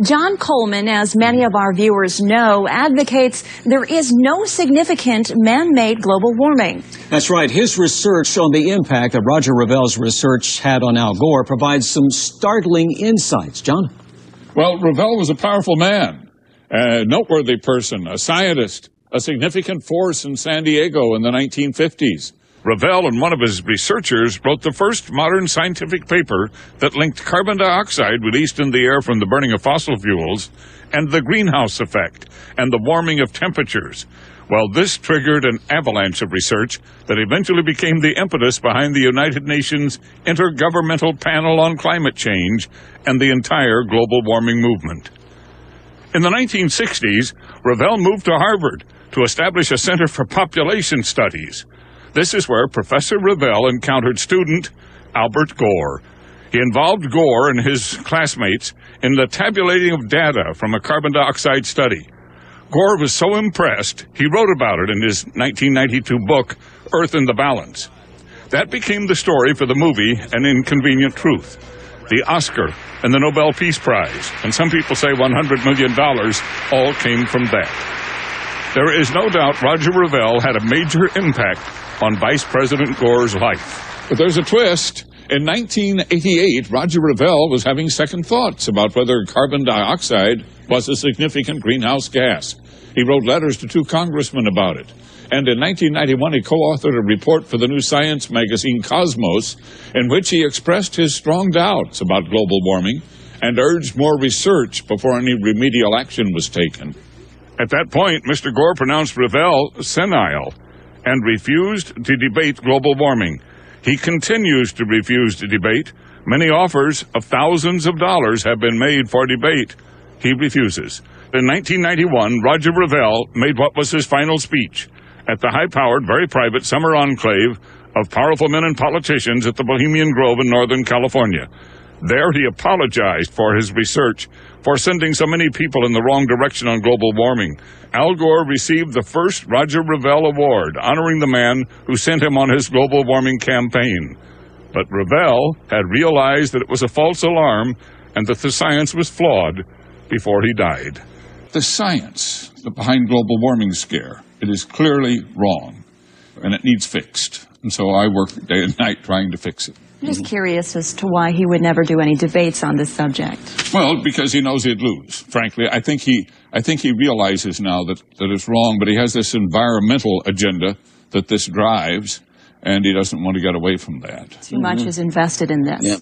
John Coleman, as many of our viewers know, advocates there is no significant man-made global warming. That's right. His research on the impact that Roger Revelle's research had on Al Gore provides some startling insights. John? Well, Revelle was a powerful man, a noteworthy person, a scientist, a significant force in San Diego in the 1950s. Revelle and one of his researchers wrote the first modern scientific paper that linked carbon dioxide released in the air from the burning of fossil fuels and the greenhouse effect and the warming of temperatures. Well, this triggered an avalanche of research that eventually became the impetus behind the United Nations Intergovernmental Panel on Climate Change and the entire global warming movement. In the 1960s, Revelle moved to Harvard to establish a Center for Population Studies. This is where Professor Revelle encountered student Albert Gore. He involved Gore and his classmates in the tabulating of data from a carbon dioxide study. Gore was so impressed, he wrote about it in his 1992 book, Earth in the Balance. That became the story for the movie An Inconvenient Truth, the Oscar and the Nobel Peace Prize, and some people say $100 million all came from that. There is no doubt Roger Revelle had a major impact on Vice President Gore's life. But there's a twist. In 1988, Roger Revelle was having second thoughts about whether carbon dioxide was a significant greenhouse gas. He wrote letters to 2 congressmen about it. And in 1991, he co-authored a report for the new science magazine Cosmos, in which he expressed his strong doubts about global warming and urged more research before any remedial action was taken. At that point, Mr. Gore pronounced Revelle senile and refused to debate global warming. He continues to refuse to debate. Many offers of thousands of dollars have been made for debate. He refuses. In 1991, Roger Revelle made what was his final speech at the high-powered, very private summer enclave of powerful men and politicians at the Bohemian Grove in Northern California. There he apologized for his research, for sending so many people in the wrong direction on global warming. Al Gore received the first Roger Revelle Award, honoring the man who sent him on his global warming campaign. But Revelle had realized that it was a false alarm and that the science was flawed before he died. The science behind global warming scare, it is clearly wrong, and it needs fixed. And so I work day and night trying to fix it. I'm just curious as to why he would never do any debates on this subject. Well, because he knows he'd lose. Frankly, I think he realizes now that it's wrong, but he has this environmental agenda that this drives, and he doesn't want to get away from that. Too much is invested in this. Yep.